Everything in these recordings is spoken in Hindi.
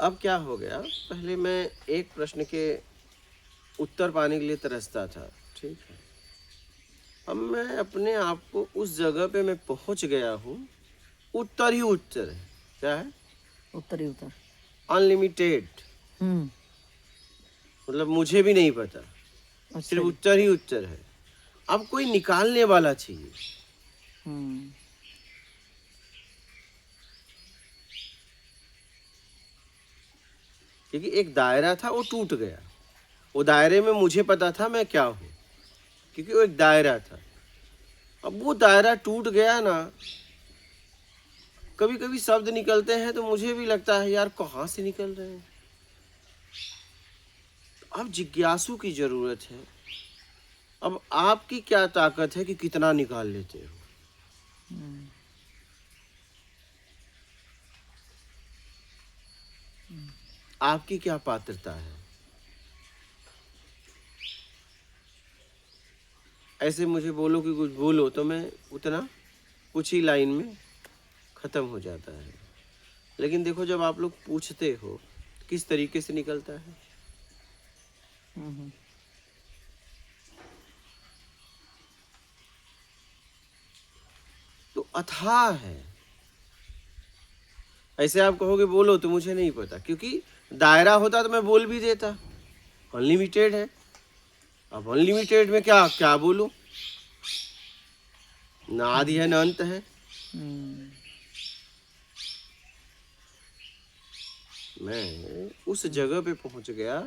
अब क्या हो गया, पहले मैं एक प्रश्न के उत्तर पाने के लिए तरसता था, ठीक है। अब मैं अपने आप को उस जगह पे मैं पहुंच गया हूँ, उत्तर ही उत्तर है। क्या है? उत्तर ही उत्तर। अनलिमिटेड। मतलब मुझे भी नहीं पता, अच्छा सिर्फ जी। उत्तर ही उत्तर है। अब कोई निकालने वाला चाहिए। हम्म। क्योंकि एक दायरा था, वो टूट गया। वो दायरे में मुझे पता था मैं क्या हूँ, क्योंकि वो एक दायरा था। अब वो दायरा टूट गया ना, कभी कभी शब्द निकलते हैं तो मुझे भी लगता है यार कहाँ से निकल रहे हैं। अब जिज्ञासु की जरूरत है। अब आपकी क्या ताकत है कि कितना निकाल लेते हो? आपकी क्या पात्रता है? ऐसे मुझे बोलो कि कुछ बोलो तो मैं उतना कुछ ही लाइन में खत्म हो जाता है। लेकिन देखो, जब आप लोग पूछते हो किस तरीके से निकलता है। तो अथाह है। ऐसे आप कहोगे बोलो तो मुझे नहीं पता, क्योंकि दायरा होता तो मैं बोल भी देता। अनलिमिटेड है। अब अनलिमिटेड में क्या क्या बोलूं? ना आदि है ना अंत है। मैं उस जगह पे पहुंच गया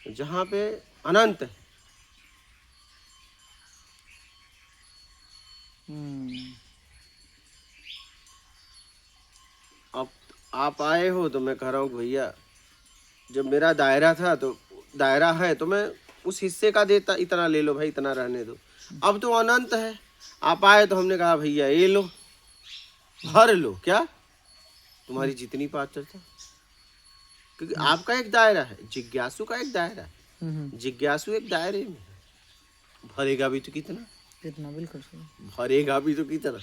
जहां पे अनंत है। अब आप आए हो तो मैं कह रहा हूँ भैया, जब मेरा दायरा था तो दायरा है तो मैं उस हिस्से का देता, इतना ले लो भाई, इतना रहने दो। अब तो अनंत है। आप आए तो हमने कहा भैया ये लो, भर लो। क्या? तुम्हारी जितनी पात्रता। क्योंकि आपका एक दायरा है, जिज्ञासु का एक दायरा है। जिज्ञासु एक दायरे में है। भरेगा भी तो कितना? कितना, बिल्कुल सही। भरेगा भी तो कितना?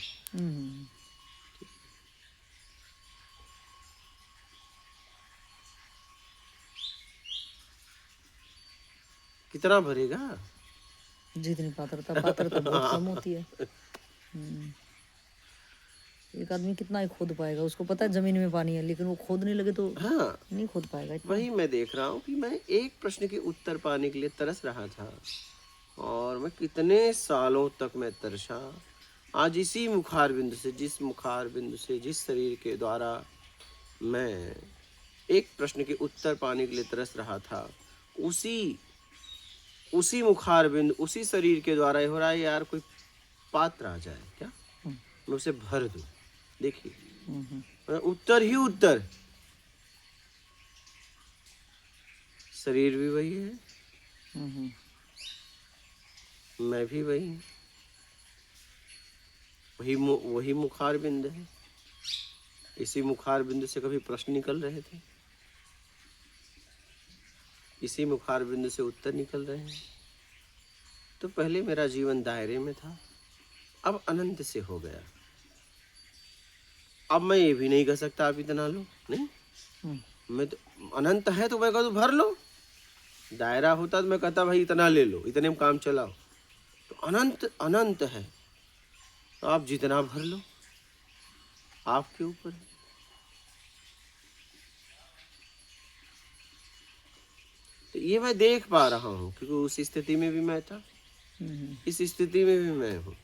कितना भरेगा? जितनी पात्रता बहुत कम होती है। एक आदमी कितना ही खोद पाएगा, उसको पता है जमीन में पानी है, लेकिन वो खोदने लगे तो हाँ, नहीं खोद पाएगा इतना। वही मैं देख रहा हूँ कि मैं एक प्रश्न के उत्तर पाने के लिए तरस रहा था, और मैं कितने सालों तक मैं तरसा। आज इसी मुखार बिंदु से, जिस मुखार बिंदु से, जिस शरीर के द्वारा मैं एक प्रश्न के उत्तर पाने के लिए तरस रहा था, उसी उसी मुखार बिंदु, उसी शरीर के द्वारा ये हो रहा है यार, कोई पात्र आ जाए क्या, मैं उसे भर दूं। देखिए, उत्तर ही उत्तर। शरीर भी वही है, मैं भी वही हूँ। वही मुखार बिंदु है। इसी मुखार बिंदु से कभी प्रश्न निकल रहे थे, इसी मुखार बिंदु से उत्तर निकल रहे हैं। तो पहले मेरा जीवन दायरे में था, अब अनंत से हो गया। अब मैं ये भी नहीं कह सकता आप इतना लो, नहीं। मैं तो अनंत है तो मैं कहूँ भर लो। दायरा होता तो मैं कहता भाई इतना ले लो, इतने में काम चलाओ। तो अनंत अनंत है, तो आप जितना भर लो, आपके ऊपर है। तो ये मैं देख पा रहा हूँ, क्योंकि उस स्थिति में भी मैं था, इस स्थिति में भी मैं हूँ।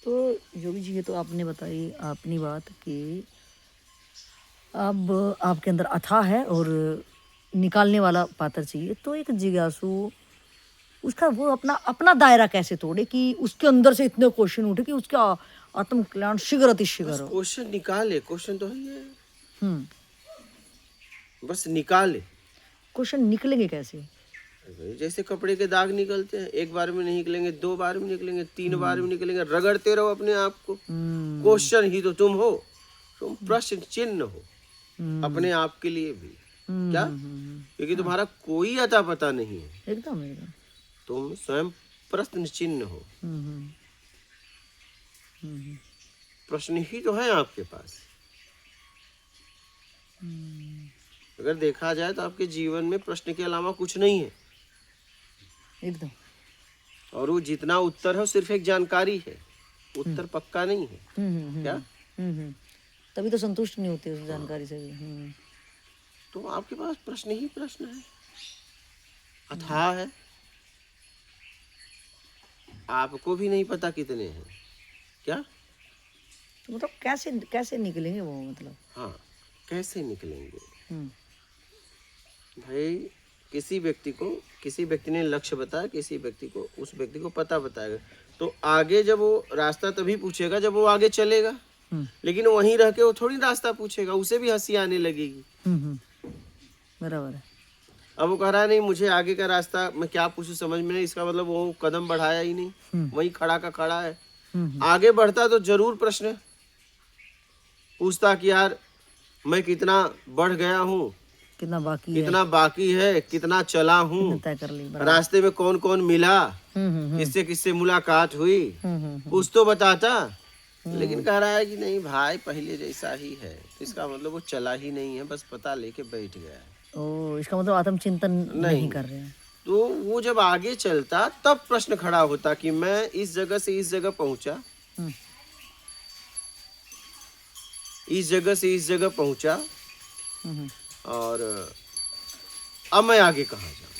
तो योगी जी, ये तो आपने बताई अपनी बात कि अब आपके अंदर अथाह है और निकालने वाला पात्र चाहिए। तो एक जिज्ञासु उसका वो अपना अपना दायरा कैसे तोड़े कि उसके अंदर से इतने क्वेश्चन उठे कि उसका आत्म कल्याण शीघ्र अतिशीघ्र बस हो। क्वेश्चन निकाले, क्वेश्चन तो है, हम्म। बस निकाले। क्वेश्चन निकलेंगे कैसे? जैसे कपड़े के दाग निकलते हैं, एक बार में नहीं निकलेंगे, दो बार में निकलेंगे, तीन बार में निकलेंगे। रगड़ते रहो अपने आप को। क्वेश्चन ही तो तुम हो, तुम प्रश्न चिन्ह हो अपने आप के लिए भी। क्या? क्योंकि तुम्हारा कोई अता पता नहीं है, एकदम एकदम। तुम स्वयं प्रश्न चिन्ह हो। प्रश्न ही तो है आपके पास। अगर देखा जाए तो आपके जीवन में प्रश्न के अलावा कुछ नहीं है, एकदम। और वो जितना उत्तर है वो सिर्फ एक जानकारी है, उत्तर पक्का नहीं है। क्या? तभी तो संतुष्ट नहीं होते उस जानकारी से भी। तो आपके पास प्रश्न ही प्रश्न है, अथाह है, आपको भी नहीं पता कितने हैं। क्या? तो मतलब कैसे कैसे निकलेंगे वो, मतलब? हाँ, कैसे निकलेंगे हम्म भाई? किसी व्यक्ति ने लक्ष्य बताया, किसी व्यक्ति को, उस व्यक्ति को पता बताएगा, तो आगे जब वो रास्ता तभी पूछेगा जब वो आगे चलेगा। लेकिन वहीं रह के वो थोड़ी रास्ता पूछेगा, उसे भी हंसी आने लगेगी। बराबर है। अब वो कह रहा है नहीं मुझे आगे का रास्ता, मैं क्या पूछूं समझ में नहीं, इसका मतलब वो कदम बढ़ाया ही नहीं, वहीं खड़ा का खड़ा है। आगे बढ़ता तो जरूर प्रश्न पूछता कि यार मैं कितना बढ़ गया हूँ, कितना बाकी है, कितना चला हूँ, तय कर ली। रास्ते में कौन कौन मिला, किससे किससे मुलाकात हुई, कुछ तो बताता। लेकिन कह रहा है कि नहीं भाई पहले जैसा ही है, इसका मतलब वो चला ही नहीं है, बस पता लेके बैठ गया है। ओ, इसका मतलब आत्मचिंतन नहीं कर रहे हैं। तो वो जब आगे चलता तब प्रश्न खड़ा होता कि मैं इस जगह से इस जगह पहुंचा, इस जगह से इस जगह पहुंचा, और अब मैं आगे कहाँ जाऊं।